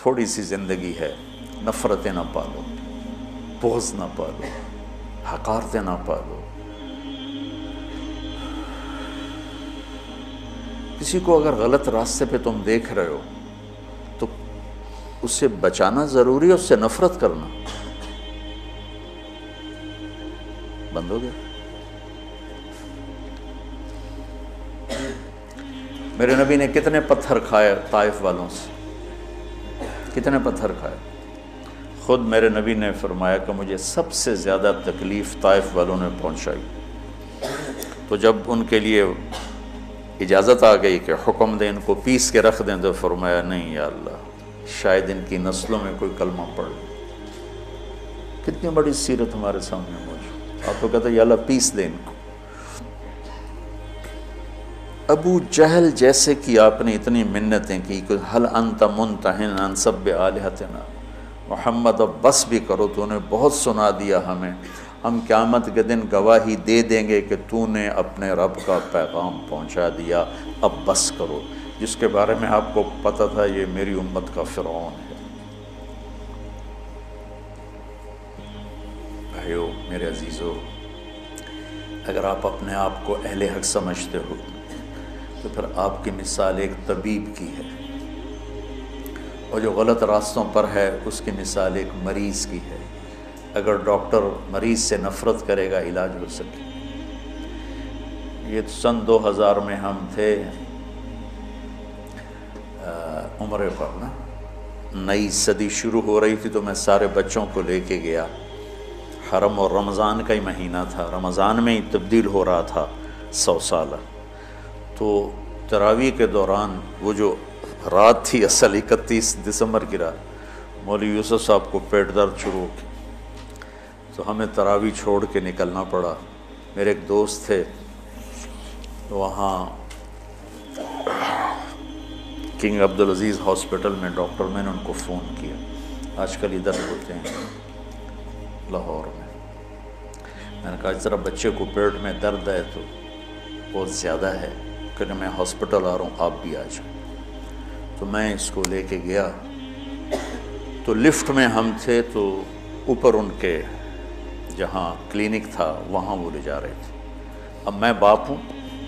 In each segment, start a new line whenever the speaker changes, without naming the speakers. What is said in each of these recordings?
تھوڑی سی زندگی ہے، نفرتیں نہ پالو، بغض نہ پالو، حقارتیں نہ پالو۔ کسی کو اگر غلط راستے پہ تم دیکھ رہے ہو تو اس سے بچانا ضروری ہے، اس سے نفرت کرنا بند ہو گیا۔ میرے نبی نے کتنے پتھر کھائے طائف والوں سے، کتنے پتھر کھائے۔ خود میرے نبی نے فرمایا کہ مجھے سب سے زیادہ تکلیف طائف والوں نے پہنچائی۔ تو جب ان کے لیے اجازت آ گئی کہ حکم دیں ان کو پیس کے رکھ دیں، تو فرمایا نہیں یا اللہ، شاید ان کی نسلوں میں کوئی کلمہ پڑھ لے۔ کتنی بڑی سیرت ہمارے سامنے موجود۔ آپ تو کہتے ہیں یا اللہ پیس دیں ان کو۔ ابو جہل جیسے کی آپ نے اتنی منتیں کی کہ حل انت منتہن عن سب آلہتنا، محمد اب بس بھی کرو، تو نے بہت سنا دیا ہمیں، ہم قیامت کے دن گواہی دے دیں گے کہ تو نے اپنے رب کا پیغام پہنچا دیا، اب بس کرو۔ جس کے بارے میں آپ کو پتہ تھا یہ میری امت کا فرعون ہے۔ بھائیو میرے عزیزو، اگر آپ اپنے آپ کو اہل حق سمجھتے ہو تو پھر آپ کی مثال ایک طبیب کی ہے، اور جو غلط راستوں پر ہے اس کی مثال ایک مریض کی ہے۔ اگر ڈاکٹر مریض سے نفرت کرے گا علاج ہو سکے۔ یہ سن 2000 میں ہم تھے عمرے پر نا، نئی صدی شروع ہو رہی تھی، تو میں سارے بچوں کو لے کے گیا حرم، اور رمضان کا ہی مہینہ تھا، رمضان میں ہی تبدیل ہو رہا تھا 100 سالہ۔ تو تراویح کے دوران وہ جو رات تھی اصل 31 دسمبر کی رات، مولوی یوسف صاحب کو پیٹ درد شروع ہو گئی، تو ہمیں تراویح چھوڑ کے نکلنا پڑا۔ میرے ایک دوست تھے وہاں کنگ عبدالعزیز ہاسپٹل میں ڈاکٹر، میں نے ان کو فون کیا، آج کل ادھر ہوتے ہیں لاہور میں نے کہا اس طرح بچے کو پیٹ میں درد ہے تو بہت زیادہ ہے کہ میں ہاسپٹل آ رہا ہوں، آپ بھی آ جائیں۔ تو میں اس کو لے کے گیا، تو لفٹ میں ہم تھے، تو اوپر ان کے جہاں کلینک تھا وہاں وہ لے جا رہے تھے۔ اب میں باپ ہوں،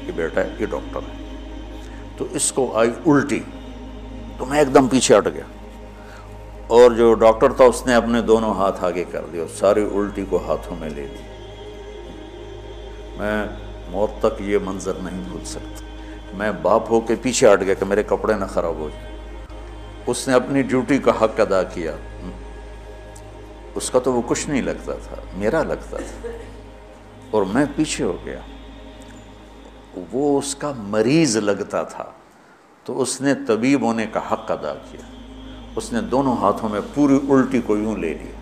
یہ بیٹا ہے، یہ ڈاکٹر ہے، تو اس کو آئی الٹی، تو میں ایک دم پیچھے ہٹ گیا، اور جو ڈاکٹر تھا اس نے اپنے دونوں ہاتھ آگے کر دیا، ساری الٹی کو ہاتھوں میں لے لی۔ میں موت تک یہ منظر نہیں بھول سکتا۔ میں باپ ہو کے پیچھے ہٹ گیا کہ میرے کپڑے نہ خراب ہو جائیں۔ اس نے اپنی ڈیوٹی کا حق ادا کیا، اس کا تو وہ کچھ نہیں لگتا تھا، میرا لگتا تھا، اور میں پیچھے ہو گیا۔ وہ اس کا مریض لگتا تھا، تو اس نے طبیب ہونے کا حق ادا کیا، اس نے دونوں ہاتھوں میں پوری الٹی کو یوں لے لیا،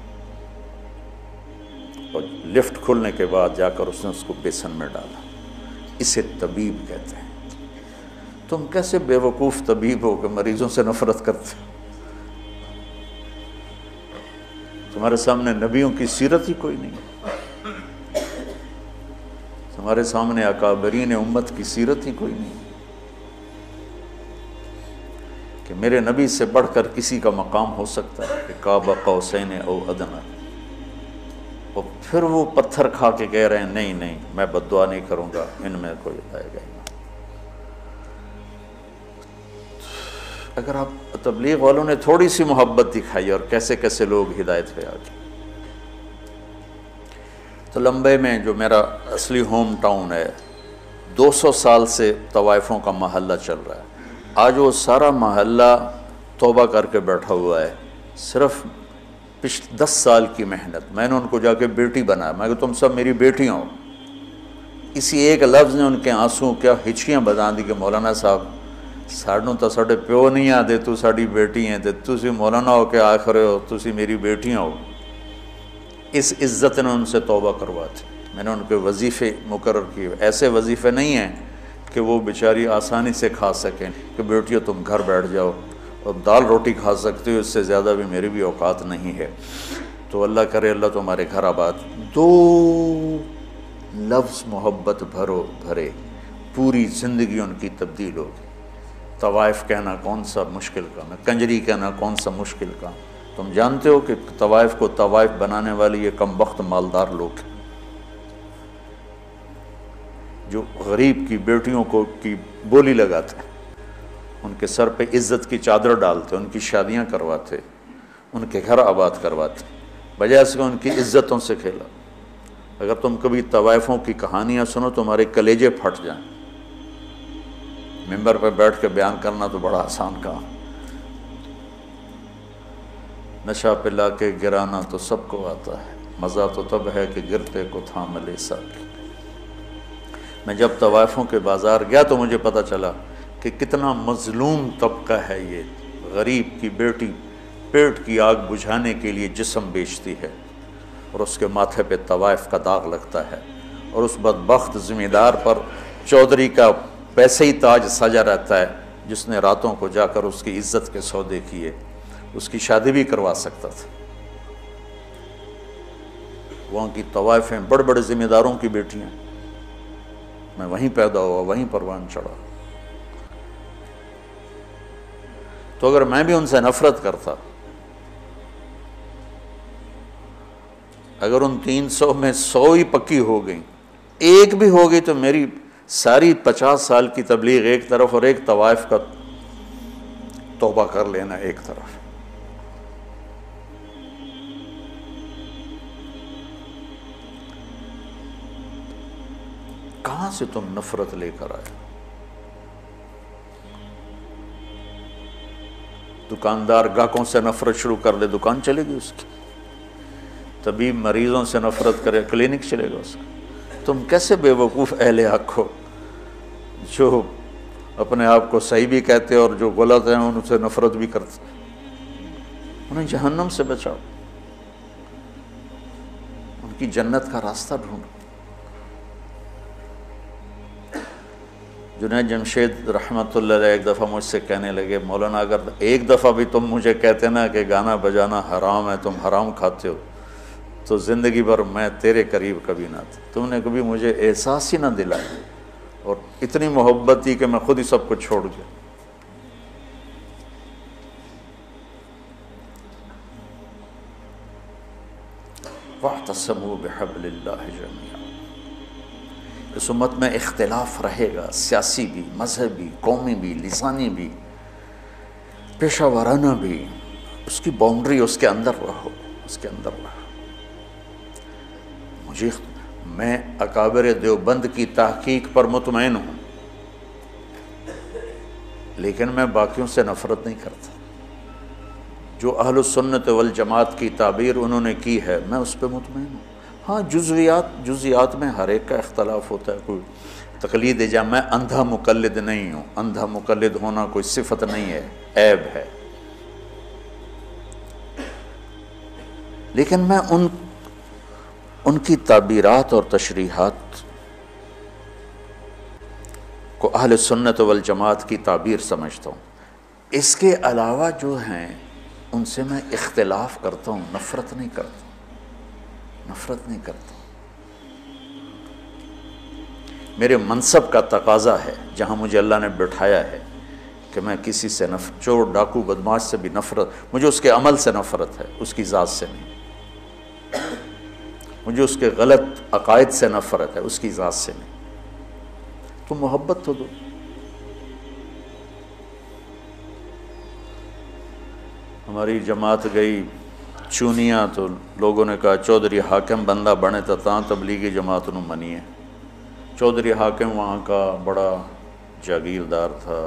اور لفٹ کھلنے کے بعد جا کر اس نے اس کو بیسن میں ڈالا۔ اسے طبیب کہتے ہیں۔ تم کیسے بے وقوف طبیب ہو کہ مریضوں سے نفرت کرتے ہو؟ تمہارے سامنے نبیوں کی سیرت ہی کوئی نہیں، تمہارے سامنے اکابرین امت کی سیرت ہی کوئی نہیں، کہ میرے نبی سے بڑھ کر کسی کا مقام ہو سکتا ہے کہ قاب قوسین او ادنی، اور پھر وہ پتھر کھا کے کہہ رہے ہیں نہیں نہیں میں بد دعا نہیں کروں گا، ان میں کوئی آئے گا۔ اگر آپ تبلیغ والوں نے تھوڑی سی محبت دکھائی اور کیسے کیسے لوگ ہدایت پہ آ گئے۔ تو لمبے میں جو میرا اصلی ہوم ٹاؤن ہے، 200 سال سے طوائفوں کا محلہ چل رہا ہے، آج وہ سارا محلہ توبہ کر کے بیٹھا ہوا ہے، صرف 10 سال کی محنت۔ میں نے ان کو جا کے بیٹی بنایا، میں کہ تم سب میری بیٹیاں ہو۔ اسی ایک لفظ نے ان کے آنسوں کیا ہچکیاں بتا دی کہ مولانا صاحب سانوں تو ساڈے پیو نہیں آتے، تو ساڈی بیٹی ہیں، تے تسی مولانا ہو کے آخ رہے ہو تسی میری بیٹیاں ہو۔ اس عزت نے ان سے توبہ کرواتی۔ میں نے ان کے وظیفے مقرر کیے، ایسے وظیفے نہیں ہیں کہ وہ بیچاری آسانی سے کھا سکیں کہ بیٹیوں تم گھر بیٹھ جاؤ اور دال روٹی کھا سکتے ہو، اس سے زیادہ بھی میری بھی اوقات نہیں ہے۔ تو اللہ کرے اللہ تمہارے گھر آباد۔ 2 لفظ محبت بھرے، پوری زندگی ان کی تبدیل ہوگی۔ طوائف کہنا کون سا مشکل کام ہے، کنجری کہنا کون سا مشکل کام؟ تم جانتے ہو کہ طوائف کو طوائف بنانے والے یہ کم وقت مالدار لوگ ہیں جو غریب کی بیٹیوں کو کی بولی لگاتے ہیں، ان کے سر پہ عزت کی چادر ڈالتے، ان کی شادیاں کرواتے، ان کے گھر آباد کرواتے، بجائے اس کے ان کی عزتوں سے کھیلا۔ اگر تم کبھی طوائفوں کی کہانیاں سنو تمہارے کلیجے پھٹ جائیں۔ ممبر پہ بیٹھ کے بیان کرنا تو بڑا آسان کام، نشہ پلا کے گرانا تو سب کو آتا ہے، مزہ تو تب ہے کہ گرتے کو تھام لے ساکی۔ میں جب طوائفوں کے بازار گیا تو مجھے پتہ چلا کہ کتنا مظلوم طبقہ ہے یہ، غریب کی بیٹی پیٹ کی آگ بجھانے کے لیے جسم بیچتی ہے اور اس کے ماتھے پہ طوائف کا داغ لگتا ہے، اور اس بدبخت ذمہ دار پر چودھری کا پیسے ہی تاج سجا رہتا ہے جس نے راتوں کو جا کر اس کی عزت کے سودے کیے، اس کی شادی بھی کروا سکتا تھا۔ وہاں کی طوائفیں بڑے بڑے ذمہ داروں کی بیٹیاں، میں وہیں پیدا ہوا، وہیں پروان چڑھا، تو اگر میں بھی ان سے نفرت کرتا، اگر ان 300 میں 100 ہی پکی ہو گئیں، ایک بھی ہو گئی، تو میری ساری 50 سال کی تبلیغ ایک طرف اور ایک طوائف کا توبہ کر لینا ایک طرف۔ کہاں سے تم نفرت لے کر آئے؟ دکاندار گاہکوں سے نفرت شروع کر دے، دکان چلے گی اس کی۔ طبیب مریضوں سے نفرت کرے، کلینک چلے گا اس کا۔ تم کیسے بے وقوف اہل حق ہو جو اپنے آپ کو صحیح بھی کہتے اور جو غلط ہیں ان سے نفرت بھی کرتے؟ انہیں جہنم سے بچاؤ، ان کی جنت کا راستہ ڈھونڈو۔ جنید جمشید رحمۃ اللہ علیہ ایک دفعہ مجھ سے کہنے لگے، مولانا اگر ایک دفعہ بھی تم مجھے کہتے نا کہ گانا بجانا حرام ہے، تم حرام کھاتے ہو، تو زندگی بھر میں تیرے قریب کبھی نہ تھا۔ تم نے کبھی مجھے احساس ہی نہ دلایا، اور اتنی محبت تھی کہ میں خود ہی سب کچھ چھوڑ گیا۔ وَاعْتَصِمُوا بِحَبْلِ اللَّهِ جَمِيعًا۔ اس امت میں اختلاف رہے گا، سیاسی بھی، مذہبی، قومی بھی، لسانی بھی، پیشہ ورانہ بھی، اس کی باؤنڈری، اس کے اندر رہو، اس کے اندر رہو۔ میں اکابر دیوبند کی تحقیق پر مطمئن ہوں، لیکن میں باقیوں سے نفرت نہیں کرتا۔ جو اہل السنت والجماعت کی تعبیر انہوں نے کی ہے میں اس پہ مطمئن ہوں۔ ہاں جزیات میں ہر ایک کا اختلاف ہوتا ہے، کوئی تقلید جا، میں اندھا مقلد نہیں ہوں، اندھا مقلد ہونا کوئی صفت نہیں ہے، عیب ہے، لیکن میں ان کی تعبیرات اور تشریحات کو اہل سنت والجماعت کی تعبیر سمجھتا ہوں۔ اس کے علاوہ جو ہیں ان سے میں اختلاف کرتا ہوں، نفرت نہیں کرتا، نفرت نہیں کرتا۔ میرے منصب کا تقاضا ہے، جہاں مجھے اللہ نے بٹھایا ہے، کہ میں کسی سے چور ڈاکو بدماش سے بھی نفرت، مجھے اس کے عمل سے نفرت ہے، اس کی ذات سے نہیں۔ مجھے اس کے غلط عقائد سے نفرت ہے، اس کی ذات سے نہیں۔ تو محبت تو دو۔ ہماری جماعت گئی چونیاں تو لوگوں نے کہا چودھری حاکم بندہ بنے تاں تبلیغی جماعت نو منی ہے۔ چودھری حاکم وہاں کا بڑا جاگیردار تھا،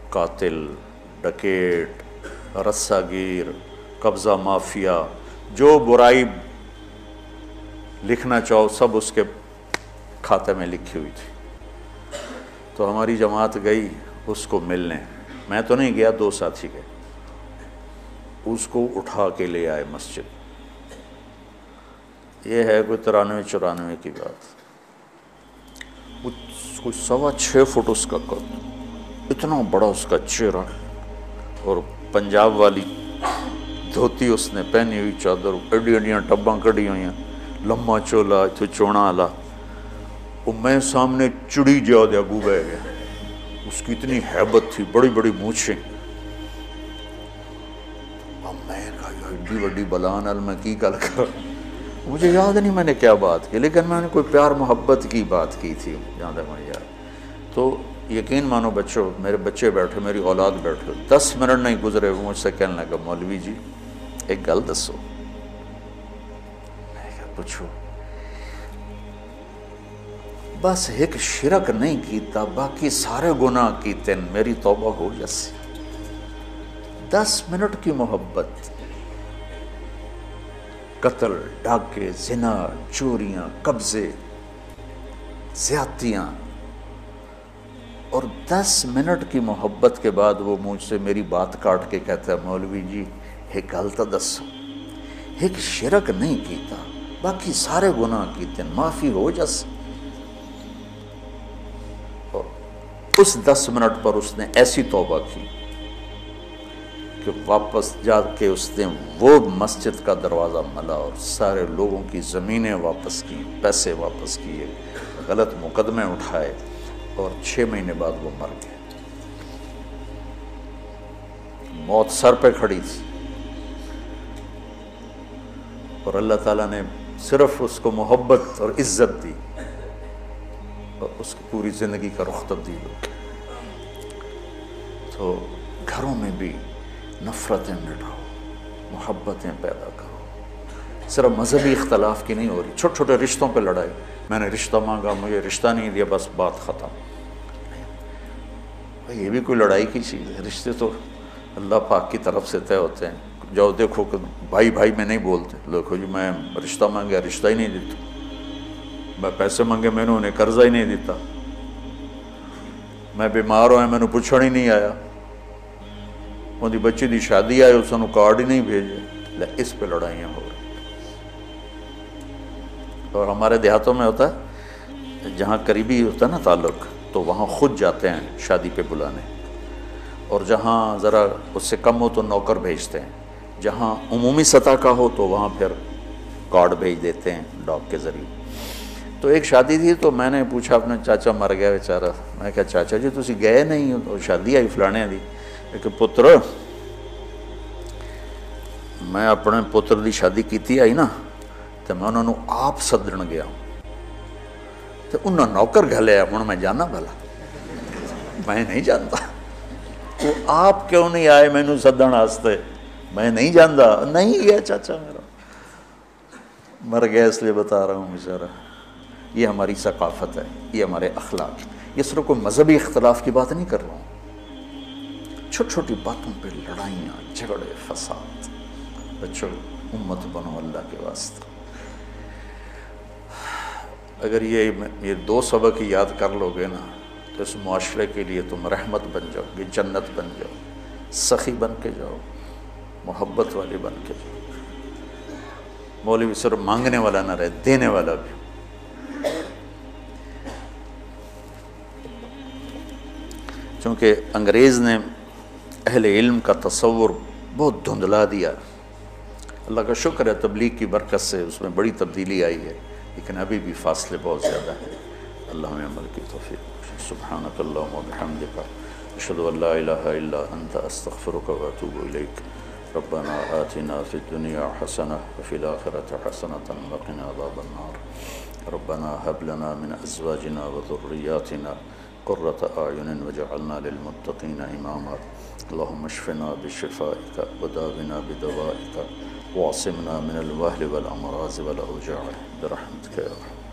قاتل، ڈکیٹ، رسہ گیر، قبضہ مافیا، جو برائی لکھنا چاہو سب اس کے کھاتے میں لکھی ہوئی تھی۔ تو ہماری جماعت گئی اس کو ملنے، میں تو نہیں گیا، 2 ساتھی گئے، اس کو اٹھا کے لے آئے مسجد۔ یہ ہے کوئی 93-94 کی بات، کوئی 6.25 فٹ اس کا قد، اتنا بڑا اس کا چہرہ، اور پنجاب والی دھوتی اس نے پہنی ہوئی، چادر ایڈیاں ٹباں کڑی ہوئی ہیں، لمبا چولا اتھے چونا آلا، اور میں سامنے چڑی جا دیا گو بہ گیا، اس کی اتنی ہیبت تھی، بڑی بڑی مونچھیں. اب میں کہا یہ ایڈی وڈی بلا نال میں کی گل کر، مجھے یاد نہیں میں نے کیا بات کی، لیکن میں نے کوئی پیار محبت کی بات کی تھی یاد ہے مجھے یاد. تو یقین مانو بچوں، میرے بچے بیٹھے، میری اولاد بیٹھے، 10 منٹ نہیں گزرے وہ مجھ سے کہنے لگا مولوی جی ایک گل دسو. میں کہا پوچھو. بس ایک شرک نہیں کیتا، باقی سارے گناہ کیتے، میری توبہ ہو جیسی. 10 منٹ کی محبت، قتل، ڈاکے، زنا، چوریاں، قبضے، زیادتیاں، اور 10 منٹ کی محبت کے بعد وہ مجھ سے میری بات کاٹ کے کہتا ہے مولوی جی ایک گل تو دسو، ایک شرک نہیں کیتا باقی سارے گناہ کیتے، معافی ہو جس. اور اس 10 منٹ پر اس نے ایسی توبہ کی کہ واپس جا کے اس نے وہ مسجد کا دروازہ ملا اور سارے لوگوں کی زمینیں واپس کی، پیسے واپس کیے، غلط مقدمے اٹھائے، اور 6 مہینے بعد وہ مر گئے. موت سر پہ کھڑی تھی اور اللہ تعالیٰ نے صرف اس کو محبت اور عزت دی اور اس کی پوری زندگی کا رخ تبدیل ہو گیا. تو گھروں میں بھی نفرتیں مٹاؤ، محبتیں پیدا کرو. صرف مذہبی اختلاف کی نہیں ہو رہی، چھوٹے چھوٹے رشتوں پہ لڑائی، میں نے رشتہ مانگا مجھے رشتہ نہیں دیا بس بات ختم. یہ بھی کوئی لڑائی کی چیز ہے؟ رشتے تو اللہ پاک کی طرف سے طے ہوتے ہیں. جاؤ دیکھو کہ بھائی بھائی میں نہیں بولتے، دیکھو جی میں رشتہ مانگا رشتہ ہی نہیں دیتا، میں پیسے مانگے میں نے انہیں قرضہ ہی نہیں دیتا، میں بیمار ہوئے میں نے پوچھڑ ہی نہیں آیا، وہ دی بچی دی شادی آئے اس نے کارڈ ہی نہیں بھیجے. اس پہ لڑائیاں ہو رہی. اور ہمارے دیہاتوں میں ہوتا ہے جہاں قریبی ہوتا ہے نا تعلق تو وہاں خود جاتے ہیں شادی پہ بلانے، اور جہاں ذرا اس سے کم ہو تو نوکر بھیجتے ہیں، جہاں عمومی سطح کا ہو تو وہاں پھر کارڈ بھیج دیتے ہیں ڈاک کے ذریعے. تو ایک شادی تھی تو میں نے پوچھا اپنے چاچا مر گیا بیچارہ، میں کہا چاچا جی تسی گئے نہیں ہو؟ تو شادی آئی فلانے دی. کہ پتر میں اپنے پتر دی شادی کیتی آئی نا تو میں انہوں نے آپ سدن گیا تو انہوں نوکر گھلیا، ہوں میں جانا بھلا؟ میں نہیں جانتا. وہ آپ کیوں نہیں آئے مینوں سدن واسطے؟ میں نہیں جانتا. نہیں گیا چاچا میرا، مر گیا اس لیے بتا رہا ہوں بیچارہ. یہ ہماری ثقافت ہے، یہ ہمارے اخلاق. یہ صرف کوئی مذہبی اختلاف کی بات نہیں کر رہا ہوں، چھوٹی چھوٹی باتوں پہ لڑائیاں، جھگڑے، فساد. بچوں امت بنو اللہ کے واسطے. اگر یہ 2 سبق ہی یاد کر لو گے نا تو اس معاشرے کے لیے تم رحمت بن جاؤ گے، جنت بن جاؤ، سخی بن کے جاؤ، محبت والے بن کے جاؤ. مولوی صرف مانگنے والا نہ رہے، دینے والا بھی. چونکہ انگریز نے اہل علم کا تصور بہت دھندلا دیا. اللہ کا شکر ہے تبلیغ کی برکت سے اس میں بڑی تبدیلی آئی ہے، لیکن ابھی بھی فاصلے بہت زیادہ ہیں. اللہ ہمیں عمل کی توفیق. سبحانک اللہم و بحمدک، اشہد ان لا الہ الا انت، استغفرک و اتوب الیک. ربنا آتنا فی الدنیا حسنہ وفی الآخرۃ حسنۃ وقنا عذاب النار. ربنا هب لنا من ازواجنا وذریاتنا قرۃ اعین واجعلنا للمتقین اماما. اللہم اشفنا بشفائک وداونا بدوائک واعصمنا من الوہل والامراض والاوجاع برحمتک یا رحمن.